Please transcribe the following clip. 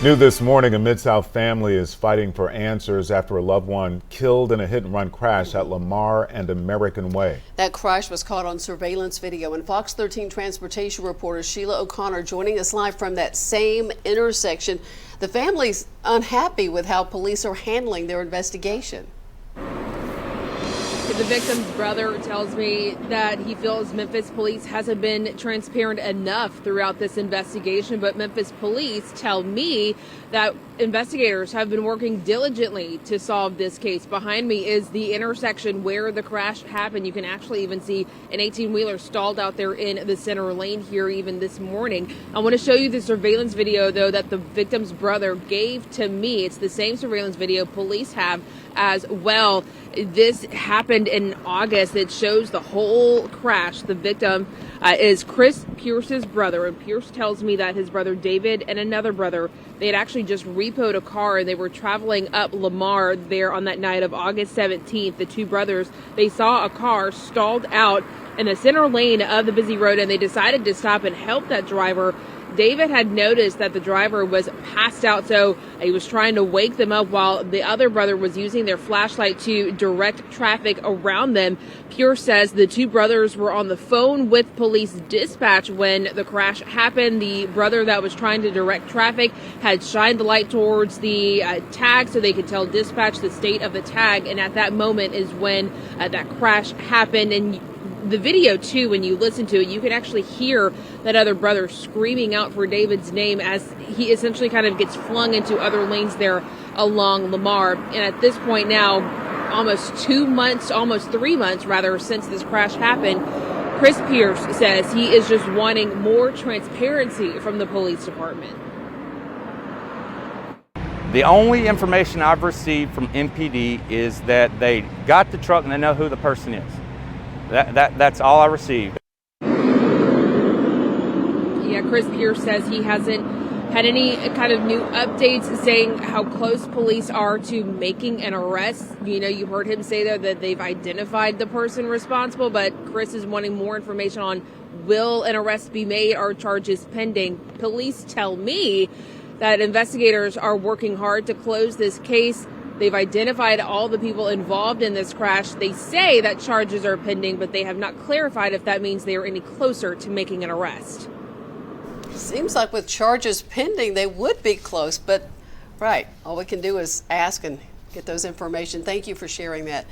New this morning, a Mid-South family is fighting for answers after a loved one killed in a hit-and-run crash at Lamar and American Way. That crash was caught on surveillance video, and Fox 13 transportation reporter Sheila O'Connor joining us live from that same intersection. The family's unhappy with how police are handling their investigation. The victim's brother tells me that he feels Memphis police hasn't been transparent enough throughout this investigation, but Memphis police tell me that investigators have been working diligently to solve this case. Behind me is the intersection where the crash happened. You can actually even see an 18-wheeler stalled out there in the center lane here even this morning. I want to show you the surveillance video, though, that the victim's brother gave to me. It's the same surveillance video police have as well. This happened in August. It shows the whole crash. The victim is Chris Pierce's brother, and Pierce tells me that his brother David and another brother, they had actually just repoed a car and they were traveling up Lamar there on that night of August 17th. The two brothers, they saw a car stalled out in the center lane of the busy road, and they decided to stop and help that driver. David had noticed that the driver was passed out, so he was trying to wake them up while the other brother was using their flashlight to direct traffic around them. Pierce says the two brothers were on the phone with police dispatch when the crash happened. The brother that was trying to direct traffic had shined the light towards the tag so they could tell dispatch the state of the tag, and at that moment is when that crash happened. And the video, too, when you listen to it, you can actually hear that other brother screaming out for David's name as he essentially kind of gets flung into other lanes there along Lamar. And at this point now, almost 3 months rather, since this crash happened, Chris Pierce says he is just wanting more transparency from the police department. The only information I've received from MPD is that they got the truck and they know who the person is. That's all I received. Yeah, Chris Pierce says he hasn't had any kind of new updates saying how close police are to making an arrest. You know, you heard him say there that they've identified the person responsible, but Chris is wanting more information on will an arrest be made or charges pending. Police tell me that investigators are working hard to close this case. They've identified all the people involved in this crash. They say that charges are pending, but they have not clarified if that means they are any closer to making an arrest. Seems like with charges pending, they would be close, but right, all we can do is ask and get those information. Thank you for sharing that.